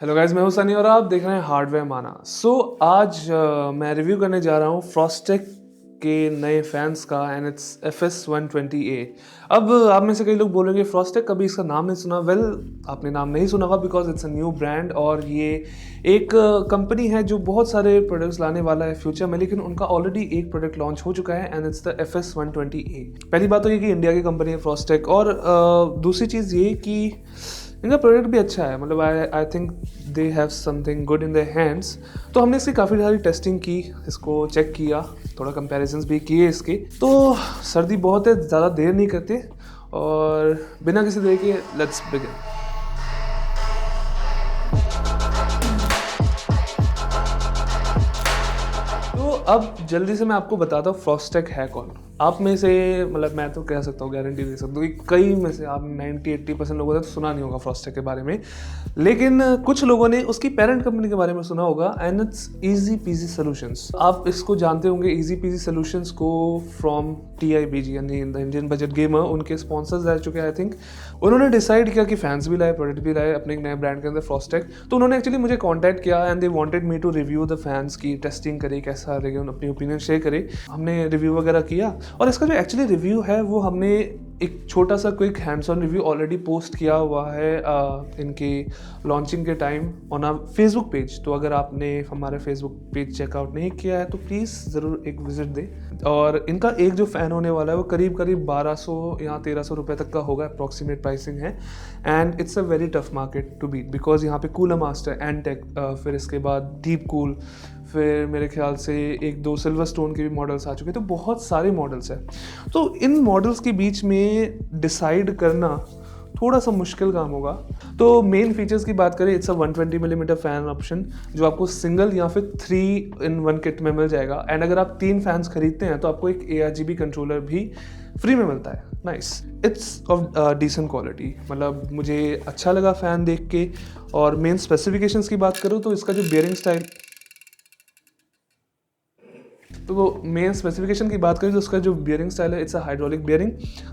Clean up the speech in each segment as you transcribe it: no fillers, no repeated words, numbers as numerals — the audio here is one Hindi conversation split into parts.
हेलो गाइस, मैं हूं सनी और आप देख रहे हैं हार्डवेयर माना। आज मैं रिव्यू करने जा रहा हूं फ्रॉस्टेक के नए फैंस का एंड इट्स FS120A। अब आप में से कई लोग बोलेंगे फ्रॉस्टेक, कभी इसका नाम नहीं सुना। वेल, आपने नाम नहीं सुना होगा because it's a new brand और ये एक कंपनी है जो बहुत सारे प्रोडक्ट्स लाने वाला है फ्यूचर में, लेकिन उनका ऑलरेडी एक प्रोडक्ट लॉन्च हो चुका है एंड इट्स द FS120A। पहली बात तो ये कि इंडिया की कंपनी है फ्रॉस्टेक, और दूसरी चीज़ ये कि इनका प्रोडक्ट भी अच्छा है। मतलब I think they have something good in their hands. तो हमने इसकी काफ़ी सारी टेस्टिंग की, इसको चेक किया, थोड़ा कंपैरिजन्स भी किए इसके। तो सर्दी बहुत है, ज़्यादा देर नहीं करते और बिना किसी देर के लेट्स बिगिन। तो अब जल्दी से मैं आपको बताता हूँ फ्रॉस्टेक है कौन। आप में से, मतलब मैं तो कह सकता हूँ, गारंटी दे सकता हूँ कि कई में से आप 90-80% लोगों ने तो सुना नहीं होगा फ्रॉस्टेक के बारे में, लेकिन कुछ लोगों ने उसकी पेरेंट कंपनी के बारे में सुना होगा and it's easy PG solutions. आप इसको जानते होंगे इजी पीजी सॉल्यूशंस को फ्रॉम TIBG यानी द इंडियन बजट गेमर, उनके स्पॉन्सर्स रह चुके हैं। आई थिंक उन्होंने डिसाइड किया कि फैंस भी लाए, प्रोडक्ट भी लाए अपने एक नए ब्रांड के अंदर फ्रॉस्टेक। तो उन्होंने एक्चुअली मुझे कॉन्टैक्ट किया and they wanted me to review the fans की टेस्टिंग करे, कैसा लगे, अपनी ओपिनियन शेयर करे। हमने रिव्यू वगैरह किया और इसका जो एक्चुअली रिव्यू है वो हमने एक छोटा सा quick hands on review already post किया हुआ है इनके लॉन्चिंग के time on our Facebook page. तो अगर आपने हमारे फेसबुक पेज चेकआउट नहीं किया है तो प्लीज़ ज़रूर एक विजिट दें। और इनका एक जो फ़ैन होने वाला है वो करीब 1200 या 1300 रुपये तक का होगा, अप्रॉक्सीमेट प्राइसिंग है। And it's a very tough market to beat because यहाँ पे कूलर मास्टर, एनटेक, फिर इसके बाद डीप कूल, फिर मेरे ख्याल से एक दो सिल्वर स्टोन के भी मॉडल्स आ चुके हैं। तो बहुत सारे मॉडल्स हैं। तो इन मॉडल्स के बीच में डिसाइड करना थोड़ा सा मुश्किल काम होगा। तो मेन फीचर्स की बात करें, it's a 120 millimetre fan option जो आपको सिंगल या फिर 3-in-1 किट में मिल जाएगा। एंड अगर आप 3 फैंस खरीदते हैं तो आपको एक ARGB कंट्रोलर भी फ्री में मिलता है। Nice, it's of decent quality. मतलब मुझे अच्छा लगा फ़ैन देख के। और मेन स्पेसिफिकेशंस की बात करूँ तो इसका जो बियरिंग स्टाइल, तो वो मेन स्पेसिफिकेशन की बात करें तो उसका जो बियरिंग स्टाइल है, इट्स अ हाइड्रोलिक बियरिंग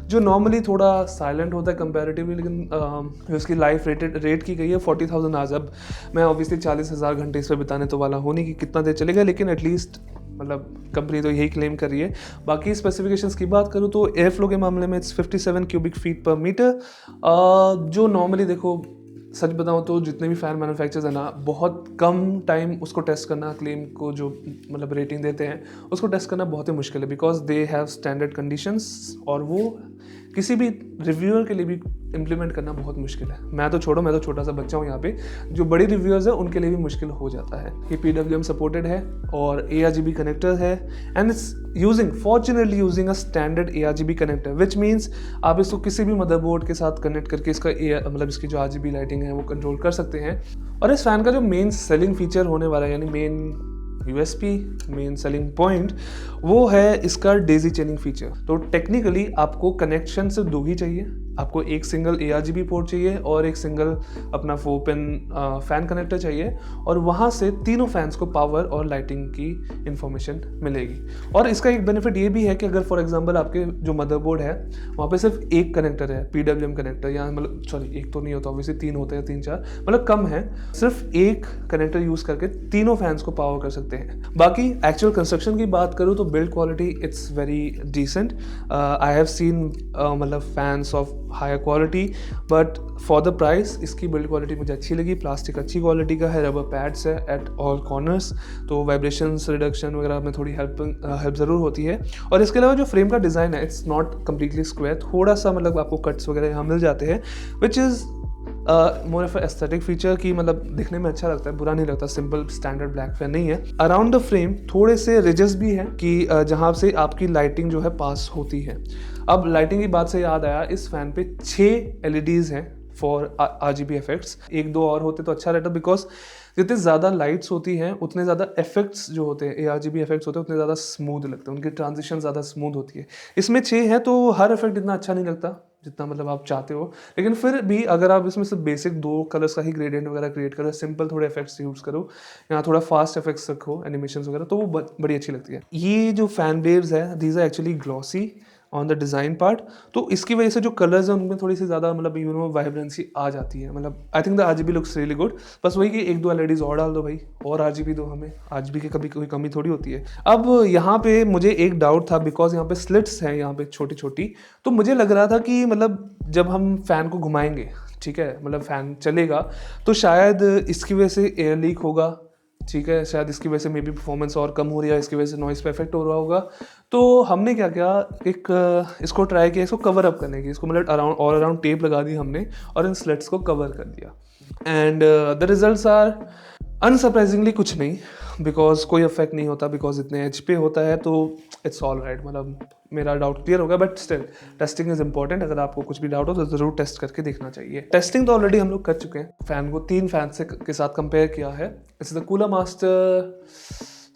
जो नॉर्मली थोड़ा साइलेंट होता है कंपैरेटिवली, लेकिन जो उसकी लाइफ रेट की गई है 40,000 आवर्स। अब मैं ऑब्वियसली 40,000 घंटे इस पर बिताने तो वाला होने की कितना देर चलेगा, लेकिन एटलीस्ट मतलब कंपनी तो यही क्लेम कर रही है। बाकी स्पेसिफिकेशंस की बात करूँ तो एयर फ्लो के मामले में इट्स 57 क्यूबिक फीट पर मीटर, जो नॉर्मली देखो, सच बताऊं तो जितने भी फ़ैन मैन्युफैक्चरर्स हैं ना, बहुत कम टाइम उसको टेस्ट करना, क्लेम को जो मतलब रेटिंग देते हैं उसको टेस्ट करना बहुत ही मुश्किल है because they have standard conditions, और वो किसी भी रिव्यूअर के लिए भी इम्प्लीमेंट करना बहुत मुश्किल है। मैं तो छोड़ो, मैं तो छोटा सा बच्चा हूँ यहाँ पे, जो बड़ी रिव्यूअर्स है उनके लिए भी मुश्किल हो जाता है। ये PWM सपोर्टेड है और ARGB कनेक्टर है and it's fortunately using a standard ARGB connector, which means आप इसको किसी भी मदरबोर्ड के साथ कनेक्ट करके इसका मतलब इसकी जो RGB लाइटिंग है वो कंट्रोल कर सकते हैं। और इस फैन का जो मेन सेलिंग फीचर होने वाला है, यानी main USP, main selling point, वो है इसका डेजी चेनिंग फीचर। तो टेक्निकली आपको कनेक्शन से दो ही चाहिए, आपको एक सिंगल ARGB पोर्ट चाहिए और एक सिंगल अपना 4-पिन फ़ैन कनेक्टर चाहिए, और वहाँ से तीनों फैंस को पावर और लाइटिंग की इन्फॉर्मेशन मिलेगी। और इसका एक बेनिफिट ये भी है कि अगर फॉर एग्जांपल आपके जो मदरबोर्ड है वहाँ पे सिर्फ एक कनेक्टर है, PWM कनेक्टर, या मतलब सॉरी एक तो नहीं होता, ऑब्वियसली 3 होते हैं, 3-4 मतलब कम है, सिर्फ एक कनेक्टर यूज़ करके तीनों फैंस को पावर कर सकते हैं। बाकी एक्चुअल कंस्ट्रक्शन की बात करूँ तो build quality it's very decent. I have seen मतलब fans of higher quality, but for the price इसकी बिल्ड क्वालिटी मुझे अच्छी लगी। प्लास्टिक अच्छी क्वालिटी का है, रबर पैड्स है एट ऑल कॉर्नर्स, तो वाइब्रेशंस रिडक्शन वगैरह में थोड़ी हेल्प ज़रूर होती है। और इसके अलावा जो फ्रेम का डिज़ाइन है, इट्स नॉट कम्प्लीटली स्क्वायर, थोड़ा सा मतलब आपको कट्स वगैरह यहाँ मिल जाते हैं, which is more of aesthetic feature की, मतलब दिखने में अच्छा लगता है, बुरा नहीं लगता, सिंपल स्टैंडर्ड ब्लैक फैन नहीं है। अराउंड द फ्रेम थोड़े से रिजेस भी हैं कि जहाँ से आपकी लाइटिंग जो है पास होती है। अब लाइटिंग की बात से याद आया, इस फैन पे 6 LEDs हैं फॉर RGB इफेक्ट्स। एक दो और होते तो अच्छा रहता बिकॉज जितने ज़्यादा लाइट्स होती हैं उतने ज़्यादा इफेक्ट्स जो होते हैं, ARGB इफेक्ट्स होते हैं, उतने ज़्यादा स्मूथ लगते हैं, उनकी ट्रांजिशन ज़्यादा स्मूथ होती है। इसमें 6 है तो हर इफेक्ट इतना अच्छा नहीं लगता जितना मतलब आप चाहते हो, लेकिन फिर भी अगर आप इसमें से बेसिक 2 कलर्स का ही ग्रेडियंट वगैरह क्रिएट करो, सिंपल थोड़े इफेक्ट्स यूज़ करो या थोड़ा फास्ट इफेक्ट्स रखो, एनिमेशन वगैरह, तो वो बड़ी अच्छी लगती है। ये जो फैन वेव्स है, these are actually glossy on the design part, तो इसकी वजह से जो कलर्स हैं उनमें थोड़ी सी ज़्यादा मतलब वाइब्रेंसी आ जाती है। मतलब I think the RGB looks really good. बस वही कि 1-2 LEDs और डाल दो भाई, और RGB दो हमें, RGB की कभी कोई कमी थोड़ी होती है। अब यहाँ पे मुझे एक डाउट था, बिकॉज यहाँ पे स्लिट्स हैं यहाँ पे छोटी छोटी, तो मुझे लग रहा था कि मतलब जब हम फ़ैन को घुमाएंगे, ठीक है, मतलब फ़ैन चलेगा तो शायद इसकी वजह से एयर लीक होगा, ठीक है, शायद इसकी वजह से मे बी परफॉर्मेंस और कम हो रही है, इसकी वजह से नॉइस पे इफेक्ट हो रहा होगा। तो हमने क्या किया, एक इसको ट्राई किया इसको कवर अप करने की, इसको मतलब अराउंड टेप लगा दी हमने और इन स्लिट्स को कवर कर दिया। And the results are unsurprisingly कुछ नहीं, बिकॉज कोई इफेक्ट नहीं होता, बिकॉज इतने एच पे होता है, तो इट्स ऑल राइट। मतलब मेरा डाउट क्लियर होगा, but still testing is important. अगर आपको कुछ भी डाउट हो तो ज़रूर टेस्ट करके देखना चाहिए। टेस्टिंग तो ऑलरेडी हम लोग कर चुके हैं। फ़ैन को 3 फैन से के साथ कंपेयर किया है। It's the cooler master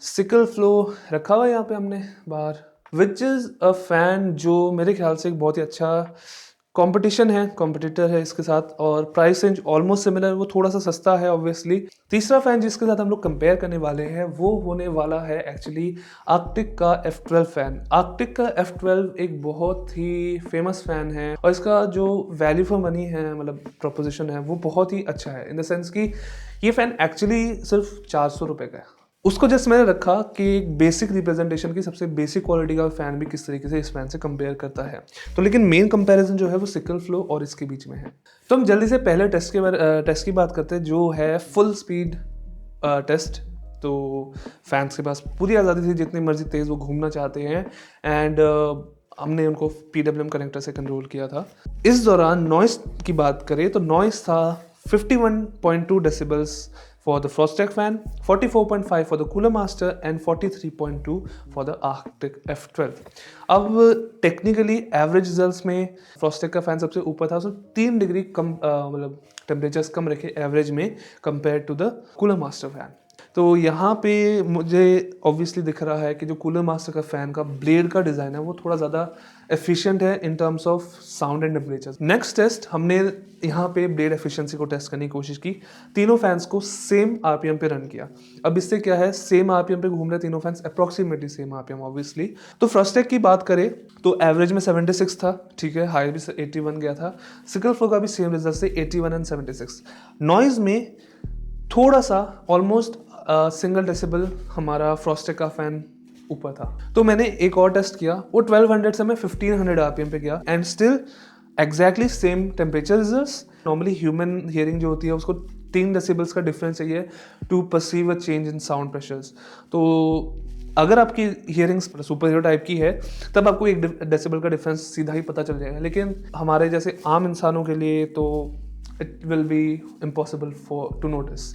sickle flow रखा हुआ है यहाँ पे हमने बाहर, विच इज़ अ फ़ैन जो मेरे ख्याल से एक बहुत ही अच्छा कॉम्पिटिशन है, कॉम्पिटिटर है इसके साथ, और प्राइस रेंज ऑलमोस्ट सिमिलर, वो थोड़ा सा सस्ता है ऑब्वियसली। तीसरा फैन जिसके साथ हम लोग कंपेयर करने वाले हैं वो होने वाला है एक्चुअली आर्कटिक का F12 फैन। आर्कटिक का F12 एक बहुत ही फेमस फैन है और इसका जो वैल्यू फॉर मनी है, मतलब प्रोपोजिशन है, वो बहुत ही अच्छा है, इन द सेंस कि ये फैन एक्चुअली सिर्फ 400 रुपये का है। उसको जस्ट मैंने रखा कि एक बेसिक रिप्रेजेंटेशन की सबसे बेसिक क्वालिटी का फैन भी किस तरीके से इस फैन से कंपेयर करता है। तो लेकिन मेन कंपैरिजन जो है वो सिकल फ्लो और इसके बीच में है। तो हम जल्दी से पहले टेस्ट की बात करते हैं, जो है फुल स्पीड टेस्ट। तो फैंस के पास पूरी आज़ादी थी, जितनी मर्जी तेज़ वो घूमना चाहते हैं, एंड हमने उनको PWM कनेक्टर से कंट्रोल किया था। इस दौरान नॉइस की बात करें तो नॉइस था 51.2 decibels for the Frostech fan, 44.5 for the Cooler Master and 43.2 for the Arctic F12। अब टेक्निकली एवरेज रिजल्ट्स में Frostech का फैन सबसे ऊपर था, उसने 3 डिग्री कम मतलब टेम्परेचर्स कम रखे एवरेज में compare to the cooler master fan. तो यहाँ पे मुझे ऑब्वियसली दिख रहा है कि जो कूलर मास्टर का फ़ैन का ब्लेड का डिज़ाइन है वो थोड़ा ज़्यादा एफिशिएंट है in terms of sound and temperature. Next test हमने यहाँ पे ब्लेड एफिशिएंसी को टेस्ट करने की कोशिश की। तीनों फैंस को सेम RPM पे रन किया। अब इससे क्या है, सेम RPM पे घूम रहे तीनों fans, approximately same RPM obviously. तो फ्रॉस्टेक की बात करें तो एवरेज में 76 था, ठीक है, हाई भी 81 गया था। सिकल फ्लो का भी सेम रिजल्ट से 81 एंड 76। नॉइज में थोड़ा सा ऑलमोस्ट सिंगल डेसिबल हमारा फ्रॉस्टेक का फैन ऊपर था। तो मैंने एक और टेस्ट किया, वो 1200 से मैं 1500 RPM पे गया and still exactly same temperature results. Normally human hearing जो होती है उसको 3 डेसिबल्स का डिफरेंस चाहिए to perceive a change in sound pressures. तो अगर आपकी हियरिंग सुपर हीरो टाइप की है तब आपको 1 डेसिबल का डिफरेंस सीधा ही पता चल जाएगा, लेकिन हमारे जैसे आम इंसानों के लिए तो it will be impossible to notice.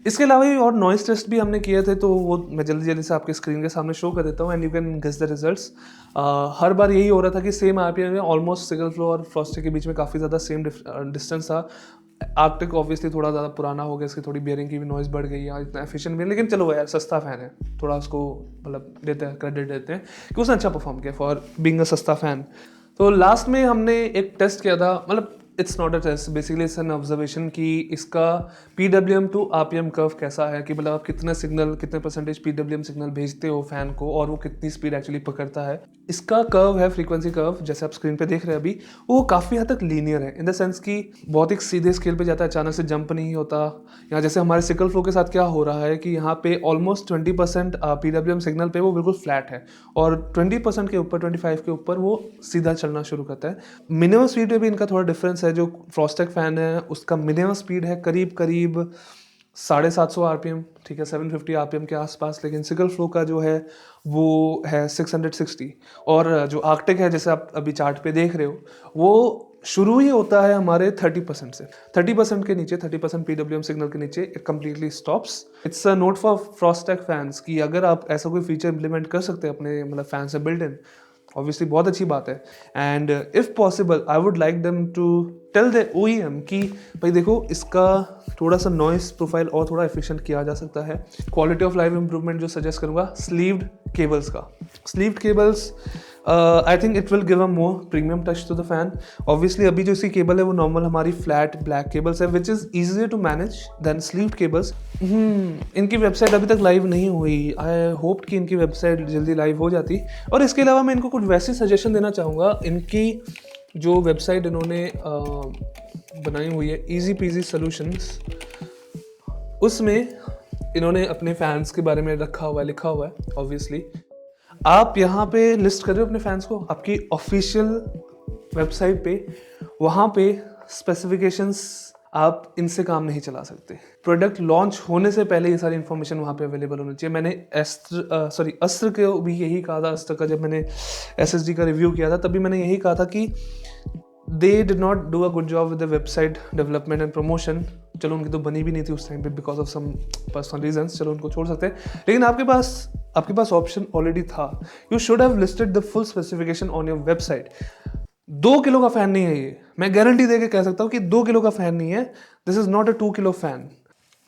इसके अलावा भी और नॉइस टेस्ट भी हमने किए थे, तो वो मैं जल्दी जल्दी से आपके स्क्रीन के सामने शो कर देता हूँ and you can guess the results. हर बार यही हो रहा था कि सेम RPM में ऑलमोस्ट सिकल फ्लो और फ्रॉस्टेक के बीच में काफ़ी ज़्यादा सेम डिस्टेंस था। आर्कटिक ऑब्वियसली थोड़ा ज़्यादा पुराना हो गया, इसकी थोड़ी बियरिंग की भी नॉइस बढ़ गई है, इतना एफिशिएंट भी है, लेकिन चलो यार सस्ता फैन है, थोड़ा उसको मतलब देते हैं, क्रेडिट देते हैं कि उसने अच्छा परफॉर्म किया फॉर बीइंग अ सस्ता फैन। तो लास्ट में हमने एक टेस्ट किया था, मतलब it's not a test, basically it's an observation कि इसका PWM टू RPM कर्व कैसा है, कि मतलब आप कितने सिग्नल, कितने परसेंटेज PWM सिग्नल भेजते हो फैन को और वो कितनी स्पीड एक्चुअली पकड़ता है। इसका कर्व है फ्रीक्वेंसी कर्व, जैसे आप स्क्रीन पे देख रहे हैं अभी, वो काफ़ी हद तक लीनियर है इन द सेंस कि बहुत एक सीधे स्केल पे जाता है, अचानक से जंप नहीं होता। यहाँ जैसे हमारे सिकल फ्लो के साथ क्या हो रहा है कि यहाँ पे ऑलमोस्ट 20% PWM सिग्नल पे वो बिल्कुल फ्लैट है और 20% के ऊपर, 25 के ऊपर वो सीधा चलना शुरू करता है। मिनिमम स्पीड पे भी इनका थोड़ा डिफरेंस है। जो फ्रॉस्टेक फैन है उसका मिनिमम स्पीड है करीब 750 RPM, ठीक है, 750 RPM के आसपास, लेकिन सिकल फ्लो का जो है वो है 660। और जो आर्कटिक है, जैसे आप अभी चार्ट पे देख रहे हो, वो शुरू ही होता है हमारे 30% से। 30% के नीचे, 30% PWM सिग्नल के नीचे it completely stops. It's a note for Frostech fans कि अगर आप ऐसा कोई फीचर इंप्लीमेंट कर सकते हैं अपने मतलब फैन से बिल्ट इन, ऑब्वियसली बहुत अच्छी बात है। And if possible I would like them to tell the OEM कि भाई देखो, इसका थोड़ा सा नॉइस प्रोफाइल और थोड़ा एफिशिएंट किया जा सकता है। क्वालिटी ऑफ लाइफ इंप्रूवमेंट जो सजेस्ट करूँगा, स्लीव्ड केबल्स का। Sleeved cables I think it will give a more premium touch to the fan. Obviously अभी जो इसकी केबल है वो नॉर्मल हमारी फ्लैट ब्लैक केबल्स है which is easier to manage than sleeved cables. इनकी वेबसाइट अभी तक लाइव नहीं हुई. आई होप कि इनकी वेबसाइट जल्दी लाइव हो जाती. और इसके अलावा मैं इनको कुछ वैसे सजेशन देना चाहूँगा. इनकी जो वेबसाइट इन्होंने बनाई हुई है ईजी पीजी सॉल्यूशंस, उसमें इन्होंने अपने फैंस के बारे में रखा हुआ है, लिखा हुआ है. ऑब्वियसली आप यहाँ पे लिस्ट कर रहे हो अपने फैंस को आपकी ऑफिशियल वेबसाइट पे. वहाँ पे स्पेसिफिकेशंस आप इनसे काम नहीं चला सकते. प्रोडक्ट लॉन्च होने से पहले ये सारी इन्फॉर्मेशन वहाँ पे अवेलेबल होनी चाहिए. मैंने अस्त्र के भी यही कहा था. अस्त्र का जब मैंने SSD का रिव्यू किया था तभी मैंने यही कहा था कि they did not do a good job with the website development and promotion. चलो उनकी तो बनी भी नहीं थी उस टाइम पे because of some personal reasons. चलो उनको छोड़ सकते हैं. लेकिन आपके पास ऑप्शन ऑलरेडी था. You should have listed the full specification on your website. 2 kilo का फैन नहीं है ये. मैं गारंटी दे के कह सकता हूँ कि 2 किलो का फैन नहीं है. This is not a 2 kilo fan.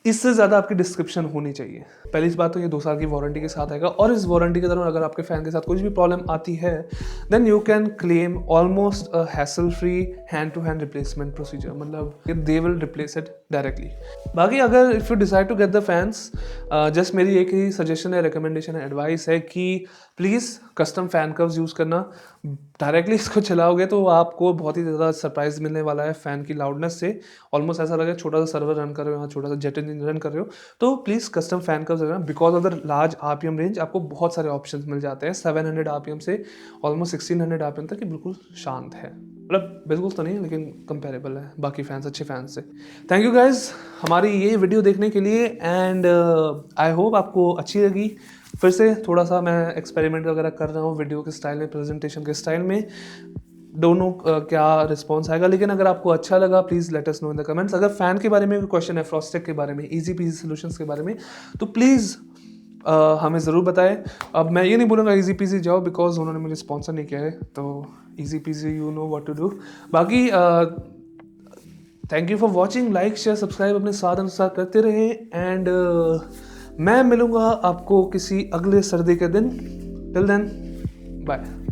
इससे ज़्यादा आपकी डिस्क्रिप्शन होनी चाहिए. पहली बात तो ये 2 साल की वारंटी के साथ आएगा. और इस वारंटी के दौरान अगर आपके फैन के साथ कुछ भी प्रॉब्लम आती है then you can claim almost a hassle free hand to hand replacement procedure. मतलब they will replace it directly. बाकी अगर if you decide to get the fans, just मेरी एक ही सजेशन है, रिकमेंडेशन है, एडवाइस है कि please custom fan curves use करना. डायरेक्टली इसको चलाओगे तो आपको बहुत ही ज़्यादा सरप्राइज मिलने वाला है फ़ैन की लाउडनेस से. ऑलमोस्ट ऐसा लगे छोटा सा सर्वर रन कर रहे हो, यहाँ छोटा सा जेट इंजन रन कर रहे हो. तो प्लीज़ कस्टम फैन कर्व्स रखना. Because of the large RPM range आपको बहुत सारे ऑप्शंस मिल जाते हैं. 700 RPM से ऑलमोस्ट 1600 RPM तक, ये बिल्कुल शांत है. मतलब बिल्कुल तो नहीं लेकिन कंपेरेबल है बाकी फैंस, अच्छे फैंस से. थैंक यू गाइज हमारी ये वीडियो देखने के लिए. एंड आई होप आपको अच्छी लगी. फिर से थोड़ा सा मैं एक्सपेरिमेंट वगैरह कर रहा हूँ वीडियो के स्टाइल में, प्रेजेंटेशन के स्टाइल में. दोनों क्या रिस्पॉन्स आएगा. लेकिन अगर आपको अच्छा लगा please let us know in the comments. अगर फ़ैन के बारे में कोई क्वेश्चन है, फ्रॉस्टेक के बारे में, ईजी पीजी सॉल्यूशंस के बारे में, तो प्लीज़ हमें ज़रूर बताएं. अब मैं ये नहीं बोलूँगा ईजी पीजी जाओ बिकॉज उन्होंने मुझे स्पॉन्सर नहीं किया है. तो easy peasy you know what to do. बाकी thank you for watching. Like share subscribe अपने स्वाद अनुसार करते रहें. एंड मैं मिलूँगा आपको किसी अगले सर्दी के दिन. Till then bye.